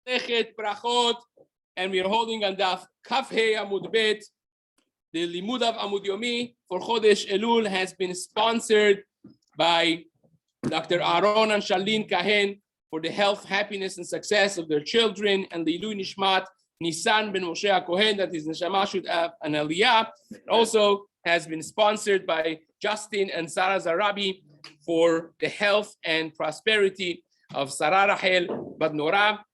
Berachot, and we are holding on Daf Kaf Hey Amud Bet. The Limud of Amud Yomi for Chodesh Elul has been sponsored by Dr. Aaron and Shalin Kahen for the health, happiness, and success of their children, and Leilu Nishmat Nisan ben Moshe HaKohen, that is Neshama should have an Aliyah. Also has been sponsored by Justin and Sarah Zarabi for the health and prosperity of Sarah Rahel Bad Nora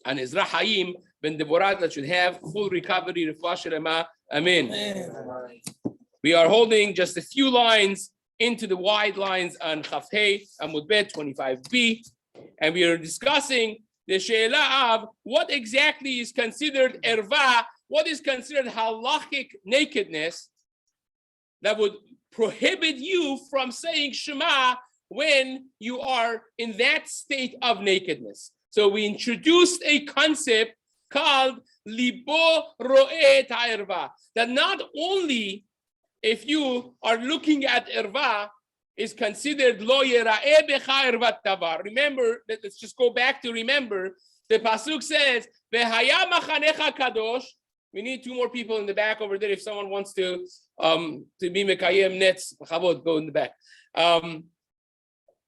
and Ezra Haim ben Deborah, that should have full recovery. Refuah Shelema. Amen. We are holding just a few lines into the wide lines on Chafhei Amud 25b, and we are discussing the she'ela of what exactly is considered erva, what is considered halachic nakedness that would prohibit you from saying Shema when you are in that state of nakedness. So we introduced a concept called libo ro'eh ha'erva, that not only if you are looking at erva is considered lo yera'eh becha ervat tavar. Remember, let's just go back to remember, the pasuk says, v'haya machanecha kadosh. We need two more people in the back over there if someone wants to be mekayem nets, chavod, go in the back.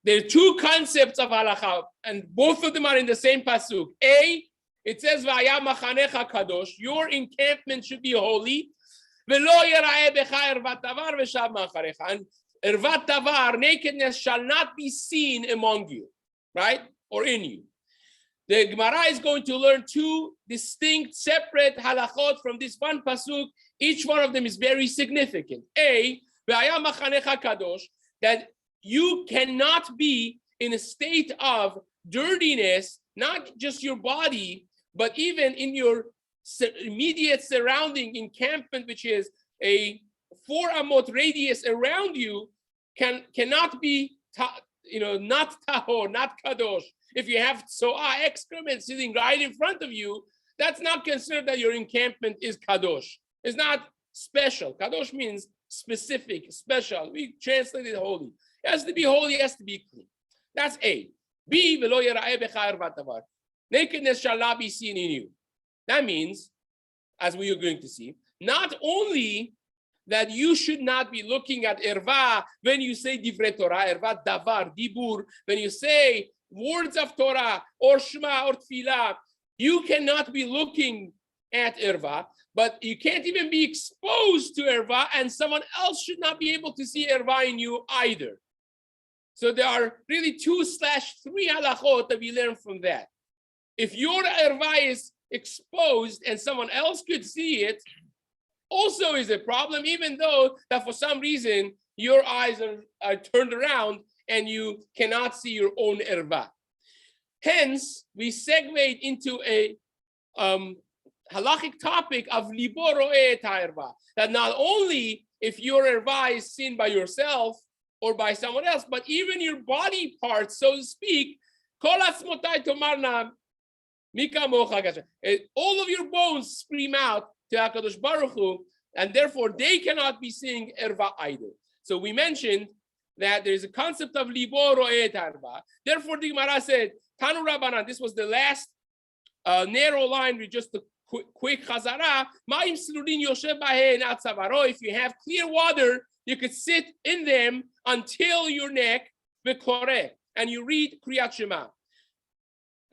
There are two concepts of halacha, and both of them are in the same pasuk. A, it says, "V'haya machanecha kadosh." Your encampment should be holy. V'lo yera'eh becha ervat tavar v'shav ma'acharecha. And ervat tavar, nakedness, shall not be seen among you, right, or in you. The Gemara is going to learn two distinct, separate halachot from this one pasuk. Each one of them is very significant. A, v'haya machanecha kadosh, that you cannot be in a state of dirtiness, not just your body, but even in your immediate surrounding encampment, which is a 4 amot radius around you, cannot be, not tahor, not kadosh. If you have so'ah, excrement sitting right in front of you, that's not considered that your encampment is kadosh. It's not special. Kadosh means specific, special. We translate it holy. It has to be holy, it has to be clean. That's A. B, v'lo yera'eh becha ervat tavar. Nakedness shall not be seen in you. That means, as we are going to see, not only that you should not be looking at erva when you say divrei Torah, erva davar, dibur, when you say words of Torah or Shema or Tfilah, you cannot be looking at erva, but you can't even be exposed to erva, and someone else should not be able to see erva in you either. So there are really 2/3 halachot that we learn from that. If your erva is exposed and someone else could see it, also is a problem, even though that for some reason your eyes are turned around and you cannot see your own erva. Hence, we segue into a halachic topic of libo ro'eh ha'erva, that not only if your erva is seen by yourself or by someone else, but even your body parts, so to speak, kol atzmotai tomarna mika mocha gasha. All of your bones scream out to HaKadosh Baruch Hu, and therefore they cannot be seeing erva either. So we mentioned that there is a concept of libo ro'eh ha'erva. Therefore, the Gemara said, Tanu Rabbanan, this was the last narrow line with just a quick chazara. Ma'im slurin yoshev bahen at tzavaro. If you have clear water, you could sit in them until your neck, v'koreh, and you read Kriyat Shema.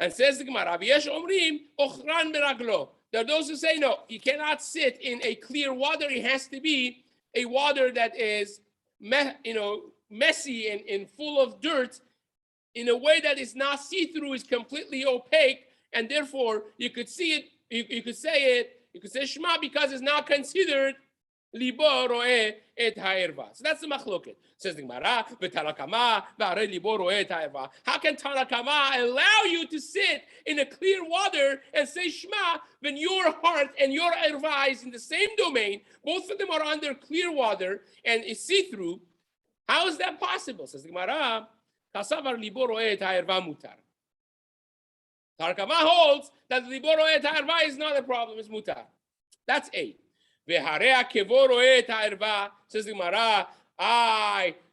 And says the Gemara, v'yesh omrim ochran meraglo. There are those who say, no, you cannot sit in a clear water. It has to be a water that is, messy and full of dirt, in a way that is not see-through, is completely opaque, and therefore you could see it, you could say Shema, because it's not considered libo ro'eh et ha'erva. So that's the machloket. Says the Gemara, v'tanakama v'arei libo ro'eh et ha'erva. How can tanakama allow you to sit in a clear water and say Shema when your heart and your erva is in the same domain? Both of them are under clear water and is see-through. How is that possible? Says the Gemara, kasavar libo ro'eh et ha'erva mutar. Tanakama holds that libo ro'eh et ha'erva is not a problem, it's mutar. That's A. Says the Gemara,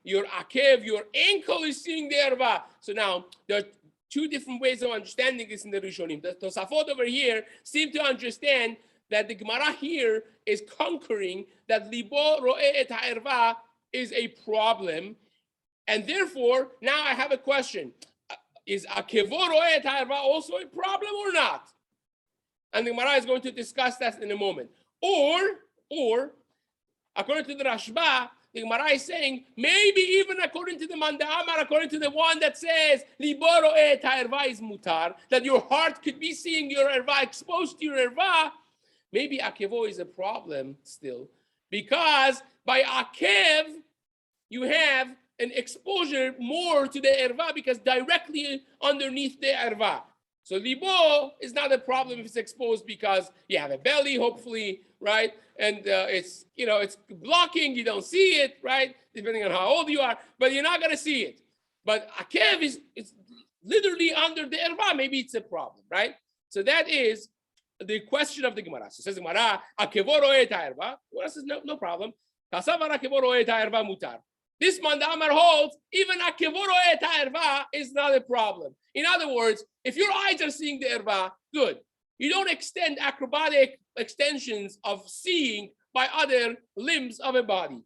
your akev, your ankle is seeing the erva. So now, there are two different ways of understanding this in the Rishonim. The Tosafot over here seem to understand that the Gemara here is conquering that libo ro'eh et ha'erva is a problem, and therefore now I have a question: is akevo ro'eh et ha'erva also a problem or not? And the Gemara is going to discuss that in a moment. Or according to the Rashba, the Gemara is saying maybe even according to the Manda Amar, according to the one that says libo ro'eh et ha'erva is mutar, that your heart could be seeing your erva, exposed to your erva. Maybe akevo is a problem still, because by akev you have an exposure more to the erva because directly underneath the erva. So libo is not a problem if it's exposed because you have a belly, hopefully, right? And it's blocking, you don't see it, right? Depending on how old you are, but you're not gonna see it. But akev is literally under the erva, maybe it's a problem, right? So that is the question of the Gemara. So says the Gemara, akevo ro'eh et ha'erva. Gemara says no problem. Kasavar akevo ro'eh et ha'erva mutar. This Mandamar holds even akevo ro'eh et ha'erva is not a problem. In other words, if your eyes are seeing the erva, good. You don't extend acrobatic extensions of seeing by other limbs of a body.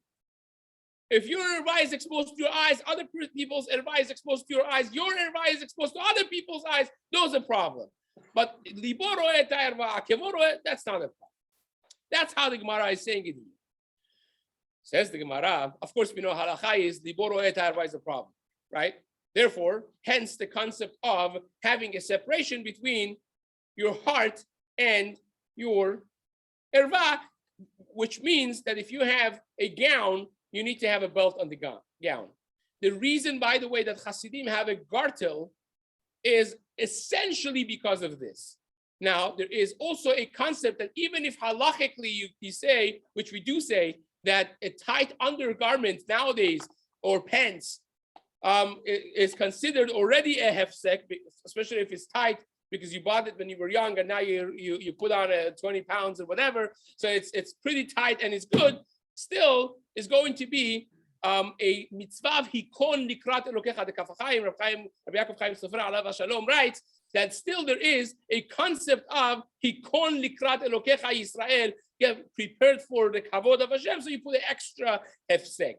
If your erva is exposed to your eyes, other people's erva is exposed to your eyes, your erva is exposed to other people's eyes, those are a problem. But libo ro'eh et ha'erva, akevo ro'eh, that's not a problem. That's how the Gemara is saying it here. Says the Gemara, of course we know halacha is libo ro'eh et ha'erva is a problem, right? Therefore, hence the concept of having a separation between your heart and your erva, which means that if you have a gown, you need to have a belt on the gown. The reason, by the way, that Hasidim have a gartel is essentially because of this. Now, there is also a concept that even if halachically you say, which we do say, that a tight undergarment nowadays or pants is considered already a hefsek, especially if it's tight because you bought it when you were young and now you put on 20 pounds or whatever. So it's pretty tight and it's good. Still, is going to be a mitzvah hikon likrat elokecha. The Kaf HaChaim, Rabbi Yaakov Chaim Sofer alav shalom writes that still there is a concept of hikon likrat elokecha Yisrael. Get prepared for the kavod of Hashem, so you put an extra hefsek.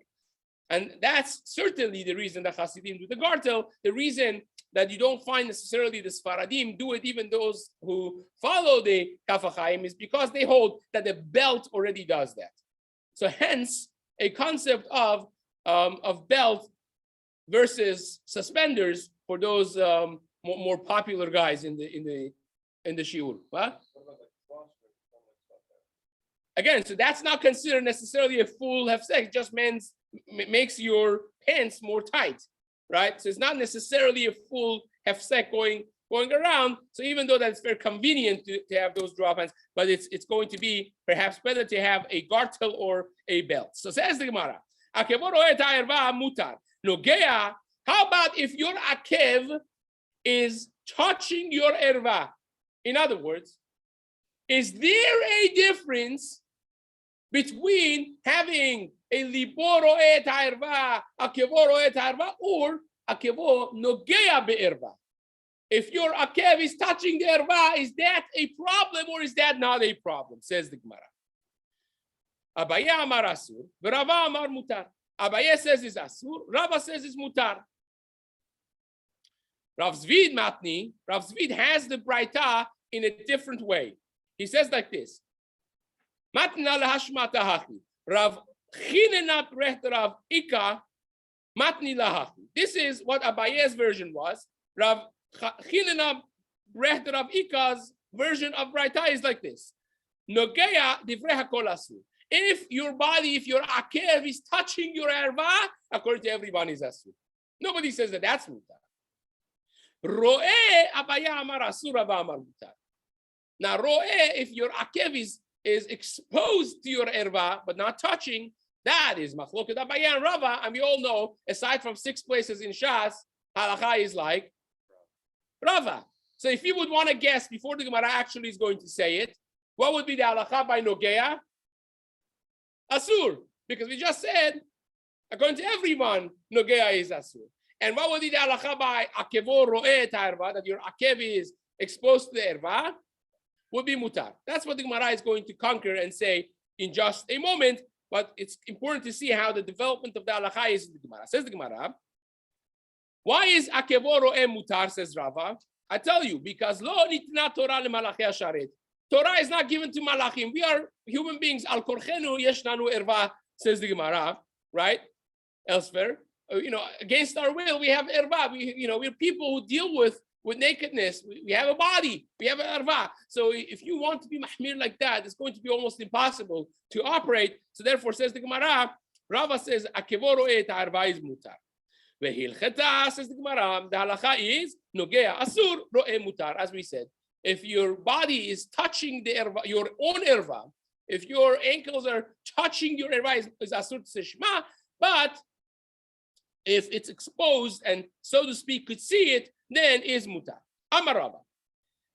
And that's certainly the reason that Hasidim do the gartel. The reason that you don't find necessarily the Sfaradim do it, even those who follow the Kaf HaChaim, is because they hold that the belt already does that. So hence, a concept of belt versus suspenders for those more popular guys in the shiur. What? Again, so that's not considered necessarily a full hefsek. It just makes your pants more tight, right? So it's not necessarily a full hefsek going around. So even though that's very convenient to have those drop pants, but it's going to be perhaps better to have a gartel or a belt. So says the Gemara, akevo ro'eh et ha'erva mutar. Nogea, how about if your akev is touching your erva? In other words, is there a difference between having a libo ro'eh et ha'erva, akevo ro'eh et ha'erva, or akevo nogea be'erva? If your akev is touching the erva, is that a problem or is that not a problem? Says the Gemara. Abaye amar asur, Rava amar mutar. Abaye says it's asur, Rava says it's mutar. Rav Zvid matni, Rav Zvid has the braita in a different way. He says like this. Matna lahashmata hachi. Rav chinena brecht Rav Ika matni lahachi. This is what Abaye's version was. Rav chinena brecht Rav Ika's version of braita is like this. Nogea divrei hakol asur. If your body, if your akev is touching your erva, according to everybody is asur. Nobody says that that's mutar. Ro'eh Abaya amar asur, Rava amar mutar. Now, ro'eh, if your akev is exposed to your erva, but not touching, that is machloket Abaye and Rava. And we all know, aside from 6 places in Shas, halacha is like Rava. So if you would want to guess before the Gemara actually is going to say it, what would be the halacha by Nogea? Asur. Because we just said, according to everyone, Nogea is Asur. And what would be the halacha by akevo ro'eh et ha'erva, that your akev is exposed to the erva, would be mutar. That's what the Gemara is going to conquer and say in just a moment. But it's important to see how the development of the halacha is in the Gemara. Says the Gemara, why is akevo ro'eh mutar, says Rava? I tell you, because lo nitna Torah lemalachei hasharet. Torah is not given to malachim. We are human beings. Al korchenu yesh nanu erva, says the Gemara, right? Elsewhere, against our will, we have erva. We're people who deal with nakedness. We have a body. We have an erva. So if you want to be mahmir like that, it's going to be almost impossible to operate. So therefore, says the Gemara, Rava says akevo ro'eh et ha'erva is mutar. Vehilcheta, says the Gemara, the halacha is nogea asur ro'eh mutar. As we said, if your body is touching the erva, your own erva, if your ankles are touching your erva, is asur t'seshma. But if it's exposed and, so to speak, could see it, then is mutar. Amar Rava.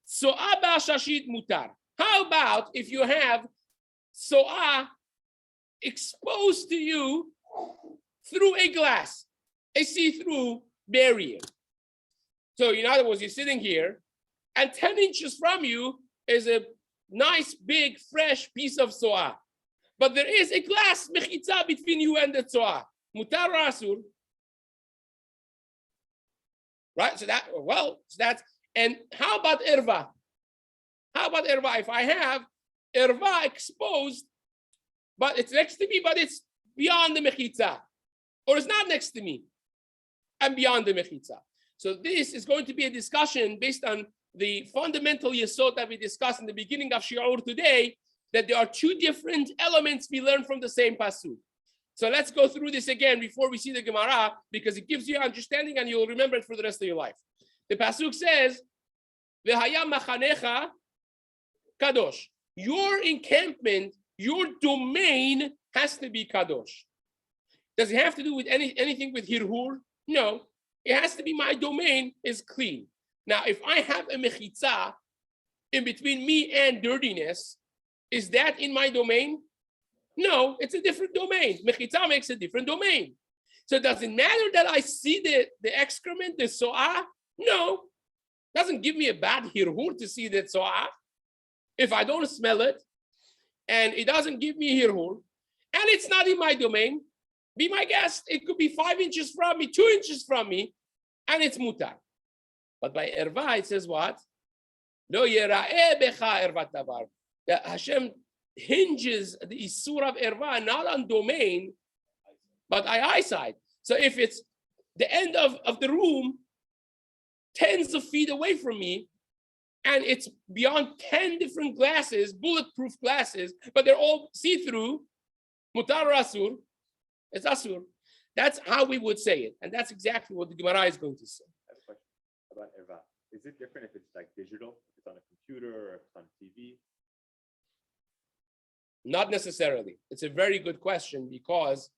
So'ah ba'ashashit mutar. How about if you have so'ah exposed to you through a glass, a see-through barrier? So in other words, you're sitting here, and 10 inches from you is a nice, big, fresh piece of so'ah. But there is a glass mechitza between you and the so'ah. Mutar or asur? Right? So that's, and how about erva? How about erva? If I have erva exposed, but it's next to me, but it's beyond the mechitza, or it's not next to me and beyond the mechitza. So this is going to be a discussion based on the fundamental yesod that we discussed in the beginning of shiur today, that there are two different elements we learn from the same pasuk. So let's go through this again before we see the Gemara, because it gives you understanding and you'll remember it for the rest of your life. The pasuk says, "V'haya machanecha kadosh." Your encampment, your domain has to be kadosh. Does it have to do with anything with hirhur? No. It has to be my domain is clean. Now, if I have a mechitza in between me and dirtiness, is that in my domain? No, it's a different domain. Mechitza makes a different domain. So does it matter that I see the excrement, the so'ah? No. Doesn't give me a bad hirhur to see that so'ah. If I don't smell it, and it doesn't give me hirhur, and it's not in my domain, be my guest. It could be 5 inches from me, 2 inches from me, and it's mutar. But by erva, it says what? Lo yera'eh becha ervat davar. That Hashem hinges the isur of erva not on domain, but on eyesight. So if it's the end of the room, tens of feet away from me, and it's beyond 10 different glasses, bulletproof glasses, but they're all see-through, mutar or asur, it's asur. That's how we would say it. And that's exactly what the Gemara is going to say. I have a question about erva. Is it different if it's like digital, if it's on a computer or if it's on TV? Not necessarily. It's a very good question, because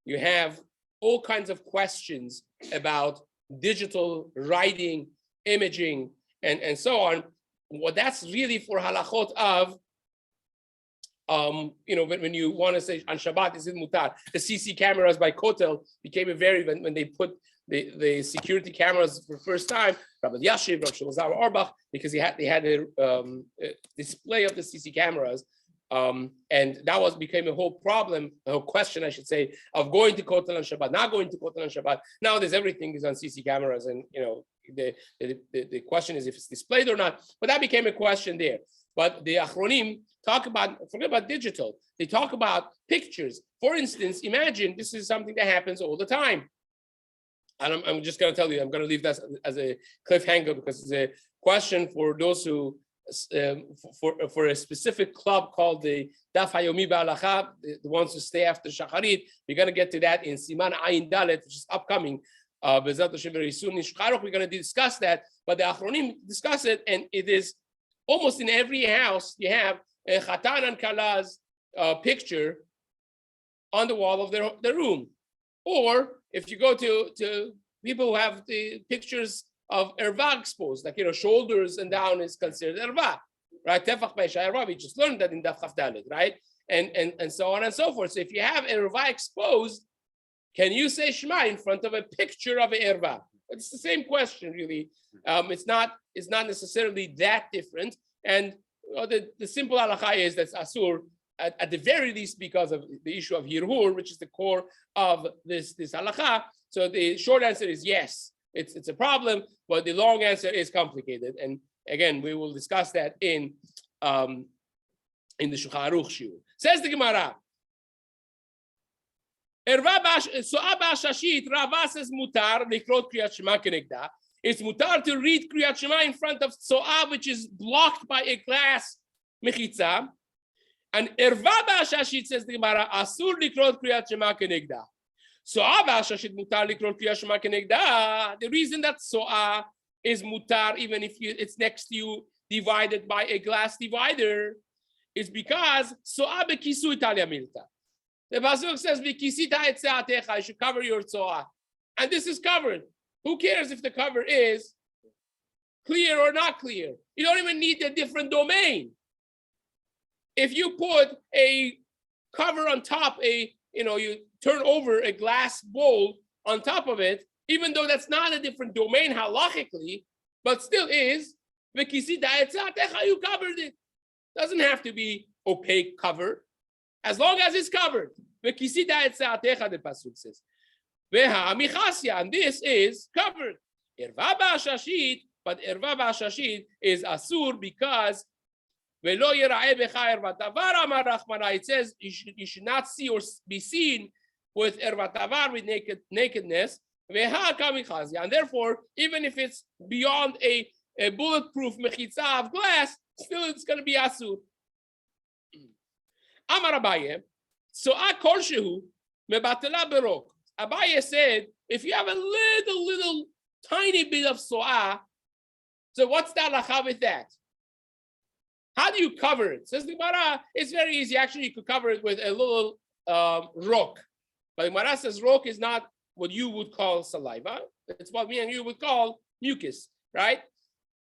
you have all kinds of questions about digital writing, imaging, and so on. Well, that's really for halachot of, when you want to say on Shabbat, is it mutar? The CC cameras by Kotel became a when they put the security cameras for the first time, Rabbi Yashiv, Rabbi Shlomo Auerbach, because they had a display of the CC cameras. And that became a whole problem, a whole question, I should say, of going to Kotel on Shabbat, not going to Kotel on Shabbat. Nowadays, everything is on CC cameras, and the question is if it's displayed or not. But that became a question there. But the Achronim forget about digital. They talk about pictures. For instance, imagine this is something that happens all the time. And I'm just going to tell you, I'm going to leave that as a cliffhanger, because it's a question for those who. For a specific club called the Daf Hayomi Ba'alacha, the ones who stay after Shacharit. We're going to get to that in Siman Ayin Dalet, which is upcoming. B'ezrat Hashem very soon in Shkaroch, we're going to discuss that. But the Achronim discuss it, and it is almost in every house you have a Chatan and Kala's picture on the wall of their room. Or if you go to people who have the pictures of erva exposed, like shoulders and down is considered erva, right? Tefach be'isha erva, we just learned that in Daf Chaf Dalet, right? And so on and so forth. So if you have erva exposed, Can you say Shema in front of a picture of an erva? It's the same question, really. It's not necessarily that different. And the simple halacha is that's asur at the very least because of the issue of hirhur, which is the core of this halacha. So the short answer is yes, it's a problem, but the long answer is complicated. And again, we will discuss that in the Shulchan Aruch shiur. Says the Gemara. Rava says mutar likrot kriyat shema kenegda. It's mutar to read kriyat shema in front of so'a, which is blocked by a glass mechitza. And Erva ba'ashashit, says the Gemara, asur likrot kriyat shema kenegda. So'a ba'ashashit mutar likrot kriyat shema kenegda. The reason that so'a is mutar, even if it's next to you, divided by a glass divider, is because so'a bekisu italia milta. The pasuk says, "V'kisita etzeatecha," you should cover your tzoah, and this is covered. Who cares if the cover is clear or not clear? You don't even need a different domain. If you put a cover on top, you turn over a glass bowl on top of it, even though that's not a different domain halachically, but still is v'kisita etzeatecha. You covered it. Doesn't have to be opaque cover. As long as it's covered. V'kisita etzeatecha, the pasuk says. And this is covered. Erva ba'ashashit, but erva ba'ashashit is asur because v'lo yira'eh becha erva tavar amar Rachmana. It says you should not see or be seen with erva tavar, with nakedness. Veha kamichazia, and therefore, even if it's beyond a bulletproof mechitza of glass, still it's going to be asur. Amar Abaye, so kol shehu mebatela berok. Abaye said, if you have a little tiny bit of so'ah, so what's the halacha with that? How do you cover it? Says the Gemara, it's very easy. Actually, you could cover it with a little rok. But the Gemara says rok is not what you would call saliva. It's what me and you would call mucus, right?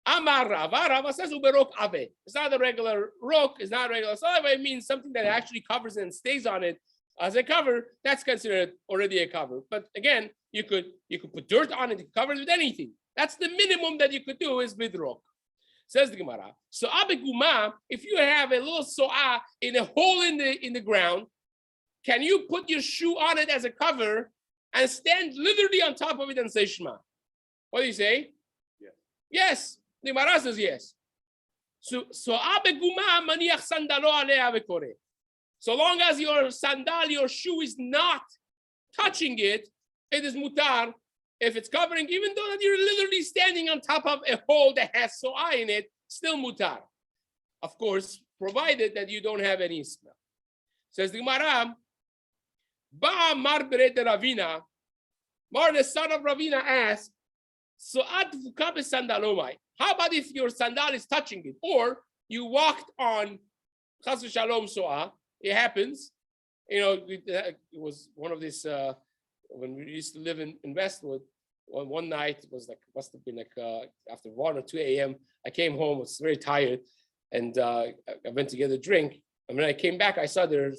Amar Rava says uberok ave. It's not a regular rok. It's not regular saliva. It means something that actually covers and stays on it as a cover. That's considered already a cover. But again, you could put dirt on it. You could cover it with anything. That's the minimum that you could do is with rok. Says the Gemara. So abeguma, if you have a little so'ah in a hole in the ground, can you put your shoe on it as a cover and stand literally on top of it and say Shema? What do you say? Yes. Yes. The Gemara says yes. So abeguma maniach sandalo alea vekore. So long as your sandal, your shoe is not touching it, it is mutar. If it's covering, even though that you're literally standing on top of a hole that has so'ah in it, still mutar. Of course, provided that you don't have any smell. Says the Gemara, Ba Mar Berete Ravina, Mar the son of Ravina asked, So'at vukabe sandalomai. How about if your sandal is touching it? Or you walked on Chas v'shalom so'ah, it happens. It was one of these, when we used to live in Westwood, one night, it was must have been after 1 or 2 a.m. I came home, was very tired, and I went to get a drink. And when I came back, I saw their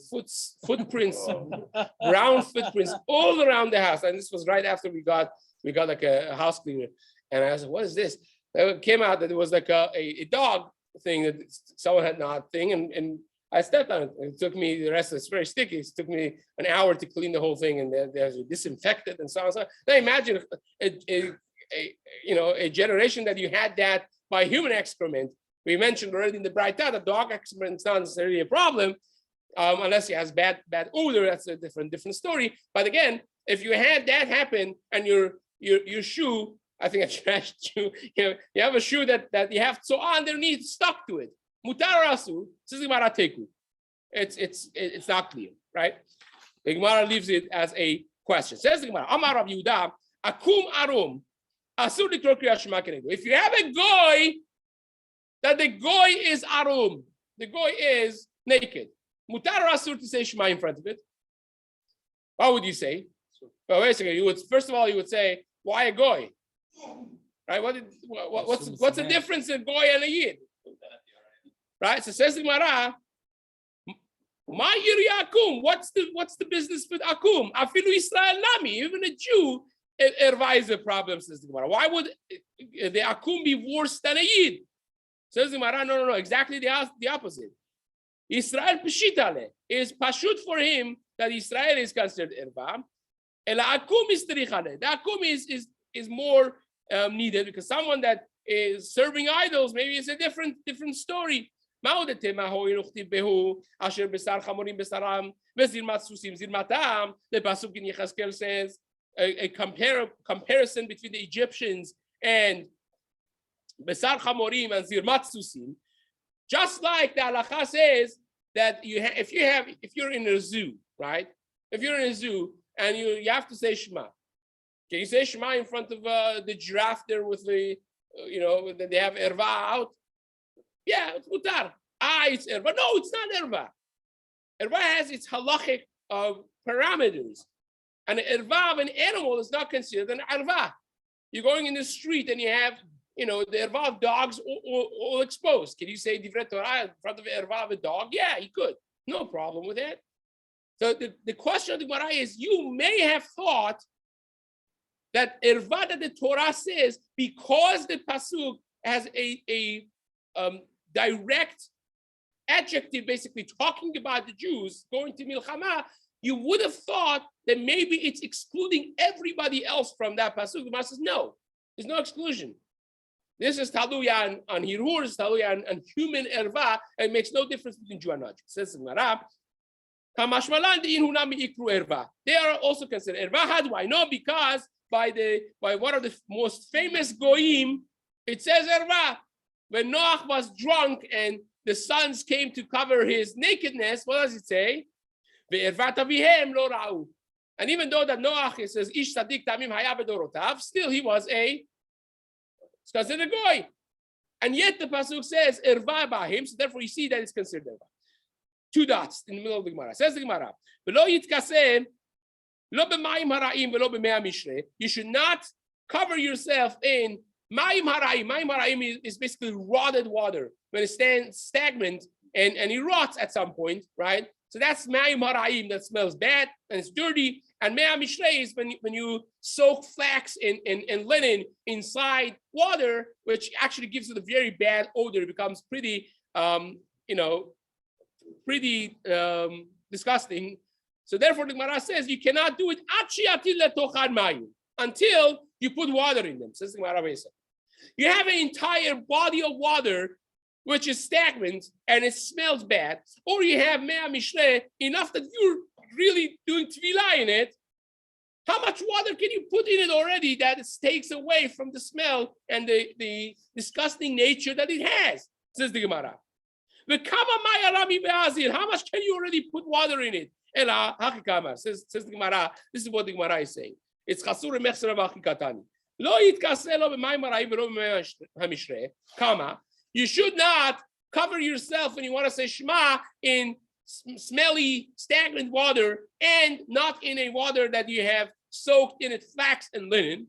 footprints, brown footprints all around the house. And this was right after we got like a house cleaner. And I said, what is this? It came out that it was like a dog thing that someone had not thing. And I stepped on it. It took me, the rest of it's very sticky. It took me an hour to clean the whole thing, and there's disinfected and so on. Now imagine a generation that you had that by human excrement. We mentioned already in the Braita that dog excrement is not necessarily a problem, unless it has bad odor. That's a different story. But again, if you had that happen and your shoe, I think a trash shoe, you have a shoe that you have so underneath stuck to it. Mutar asu, says the Gemara teku. It's not clear, right? The Gemara leaves it as a question. Says the Gemara, Amar Rav Yehuda, akum arum, asur likro kriyat shema kenegdo. If you have a goy, that the goy is arum, the goy is naked. Mutar asur to say Shema in front of it. What would you say? Well, wait a second. First of all, you would say, why a goy? Right? What's the difference in goy and a yid? Right? So says the Gemara, My yiri akum. What's the business with akum? Afilu Israel nami. Even a Jew, erva is a problem, says the Gemara. Why would the akum be worse than a yid? Says the Gemara, no. Exactly the opposite. Israel peshitale is pashut for him that Israel is considered erva. Ela akum is terichale. The akum is more needed because someone that is serving idols, maybe it's a different story. The pasuk in Yechezkel says a comparison between the Egyptians and Besar Chamorim and Zirmat Susim. Just like the halacha says that if you're in a zoo, right? If you're in a zoo and you have to say Shema. Can you say Shema in front of the giraffe there with the, they have erva out? Yeah, it's mutar. It's erva. No, it's not erva. Erva has its halachic parameters. And erva of an animal is not considered an erva. You're going in the street and you have, the erva of dogs all exposed. Can you say divrei Torah in front of the erva of a dog? Yeah, you could. No problem with that. So the question of the Gemara is, you may have thought that erva that the Torah says, because the pasuk has a direct adjective, basically talking about the Jews going to milchama, you would have thought that maybe it's excluding everybody else from that pasuk. The Gemara says no, there's no exclusion. This is taluya on hirur, it's taluya on human erva, and it makes no difference between Jew and not Jew. Says the Gemara. They are also considered erva. How do I know? Because by one of the most famous goyim, it says erva. When Noach was drunk and the sons came to cover his nakedness, what does it say? And even though that Noach, it says ish tzaddik tamim haya bedorotav, still he was it's considered a goy. And yet the pasuk says erva bahim, so therefore you see that it's considered erva. 2 dots in the middle of the Gemara. Says the Gemara, you should not cover yourself in Ma'im hara'im. Ma'im hara'im is basically rotted water. When it stands stagnant and it rots at some point, right? So that's Ma'im hara'im, that smells bad and it's dirty. And Me'ah mishrei is when you soak flax and linen inside water, which actually gives it a very bad odor. It becomes pretty, disgusting. So therefore the Gemara says you cannot do it until you put water in them. Says the Gemara. You have an entire body of water which is stagnant and it smells bad, or you have Me'ah mishrei, enough that you're really doing tefillah in it. How much water can you put in it already that it takes away from the smell and the disgusting nature that it has? Says the Gemara. How much can you already put water in it? Says the Gemara. This is what the Gemara is saying. It's chasur mechser v'achikatani. You should not cover yourself when you want to say Shema in smelly, stagnant water and not in a water that you have soaked in it flax and linen.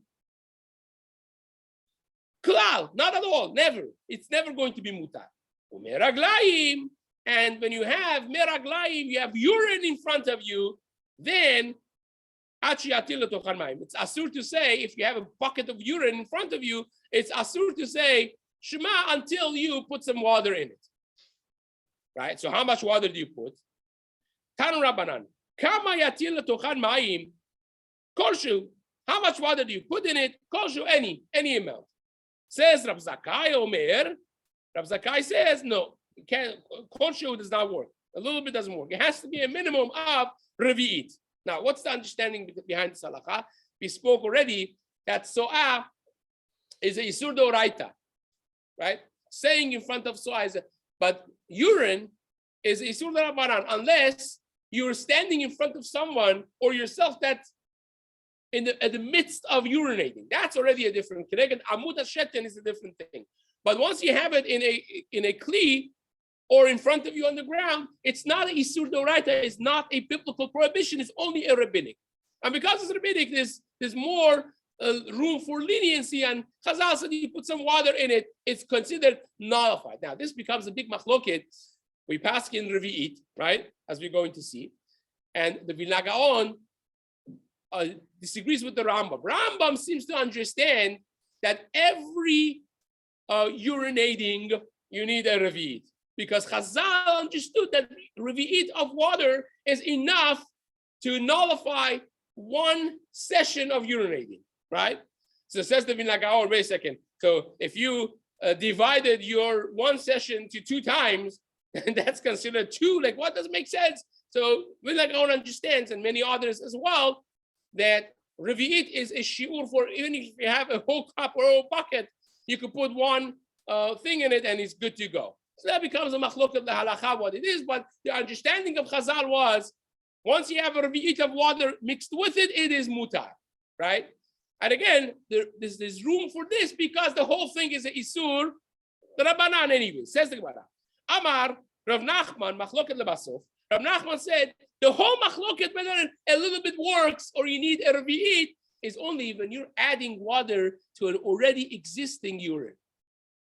Klal, not at all, never. It's never going to be mutar. And when you have meraglaim, you have urine in front of you, then it's asur to say, if you have a bucket of urine in front of you, it's asur to say Shema until you put some water in it. Right? So how much water do you put? Tanu Rabbanan. Kama yatil letochan ma'im. Kolshu. How much water do you put in it? Kolshu, any amount. Says Rav Zakai Omer. Rav Zakai says, no, kolshu does not work. A little bit doesn't work. It has to be a minimum of revi'it. Now, what's the understanding behind this halakha? We spoke already that so'ah is a isur d'oraita, right? Saying in front of so'ah is but urine is a isur d'rabbanan unless you're standing in front of someone or yourself that's at the midst of urinating. That's already a different thing. Amud Yomi is a different thing. But once you have it in a kli or in front of you on the ground, it's not a isur d'oraita. It's not a biblical prohibition. It's only a rabbinic. And because it's rabbinic, there's more room for leniency. And Chazal said you put some water in it, it's considered nullified. Now this becomes a big machloket we pass in Revi'it, right? As we're going to see. And the Vilna Gaon disagrees with the Rambam. Rambam seems to understand that every urinating, you need a Revi'it. Because Chazal understood that Revi'it of water is enough to nullify one session of urinating, right? So says the Vilna Gaon, wait a second. So if you divided your one session to 2 times, and that's considered 2, like what doesn't make sense? So Vilna Gaon understands, and many others as well, that Revi'it is a shiur for even if you have a whole cup or a whole bucket, you could put one thing in it and it's good to go. So that becomes a machlok of the halacha, what it is, but the understanding of Chazal was, once you have a Revi'it of water mixed with it, it is mutar, right? And again, there's room for this because the whole thing is a isur, the Rabbanan anyway, says the Gemara. Amar, Rav Nachman, machloket lebasof. Rav Nachman said, the whole machloket, whether a little bit works or you need a Revi'it, is only when you're adding water to an already existing urine.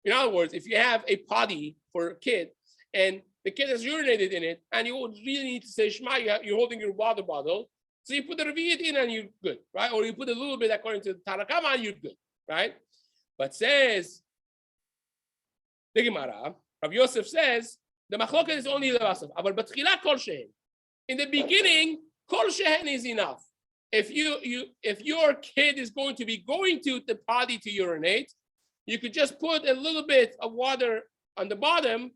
In other words, if you have a potty for a kid and the kid has urinated in it and you would really need to say Shema, you're holding your water bottle, so you put the Revi'it in and you're good, right? Or you put a little bit according to Tanakama and you're good, right? But says the Gemara, Rabbi Yosef says, the machloket is only levasav. Aber b'tchila kol shehen. In the beginning, kol shehen is enough. If your kid is going to be going to the potty to urinate, you could just put a little bit of water on the bottom,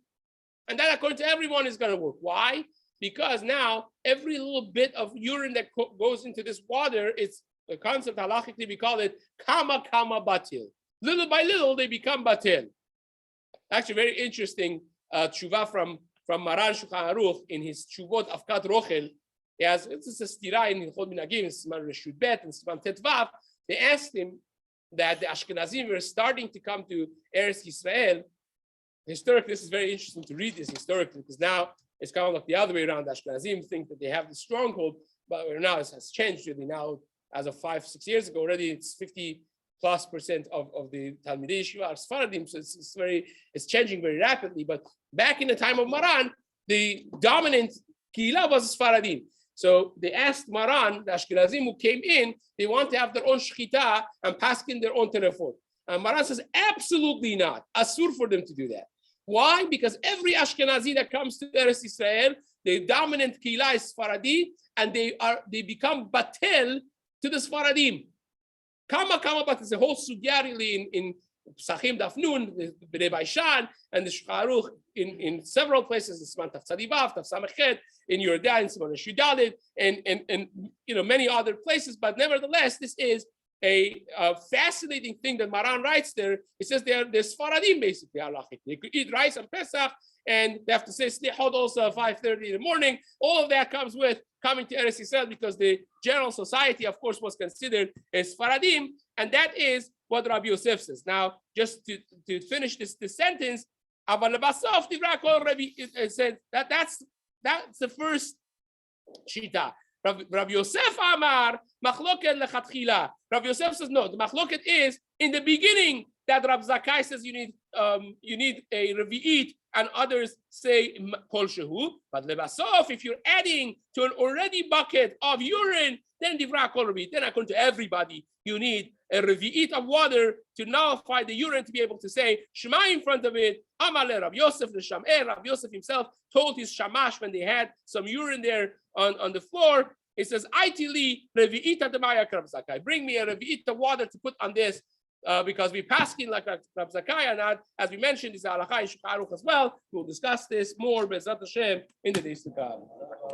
and that according to everyone is going to work. Why? Because now every little bit of urine that goes into this water, it's the concept halachically we call it kama batil. Little by little they become batil. Actually, very interesting tshuva from Maran Shulchan Aruch in his tshuvot Avkat Rochel. He has it's a stira in Hilchot Minhagim, Siman Reshut Bet and Siman Tetvav. They asked him that the Ashkenazim were starting to come to Eretz Yisrael. Historically, this is very interesting to read this historically because now it's kind of like the other way around. The Ashkenazim think that they have the stronghold, but now it has changed really. Now, as of 5-6 years ago, already it's 50+% of the Talmidei Yeshiva are Sfaradim, so it's changing very rapidly. But back in the time of Maran, the dominant Kihila was Sfaradim. So they asked Maran, the Ashkenazim who came in, they want to have their own shechita and pass in their own terefot. And Maran says, absolutely not. Asur for them to do that. Why? Because every Ashkenazi that comes to Eretz Yisrael, the dominant Kihila is Sfaradi, and they become batel to the Sfaradim. Kama, but it's a whole sugya really in Psachim Dafnun, the Rebbe Shan, and the Shulchan Aruch in several places, in Siman Taf Tzadivav, Taf Samachet, in Yordan, Siman Shudalid, and many other places. But nevertheless, this is a fascinating thing that Maran writes there. It says they're Sfaradim basically. They could eat rice on Pesach, and they have to say Slichot also at 5:30 in the morning. All of that comes with coming to Eretz Yisrael because the general society, of course, was considered as Sfaradim, and that is what Rabbi Yosef says. Now, just to finish this sentence, Aval Lebasov Divrei Kol Rabbi said that's the first shita. Rabbi Yosef Amar Machloket Lechatchila. Rabbi Yosef says no. The Machloket is in the beginning that Rab Zakai says you need a Revi'it, and others say Kol Shehu. But Lebasov, if you're adding to an already bucket of urine, then Divrei Kol Revi'it. Then according to everybody, you need a Revi'it of water to nullify the urine to be able to say Shema in front of it. Amale Rabbi Yosef the Sham'er. Rabbi Yosef himself told his Shamash when they had some urine there on the floor. He says, "Aitili Revi'it Adamaya Rab Zakai. Bring me a Revi'it of water to put on this." Because we paskin like Rab Zakai, and as we mentioned, is a halakha in Shulchan Aruch as well. We'll discuss this more, Be'ezrat Hashem, in the days to come.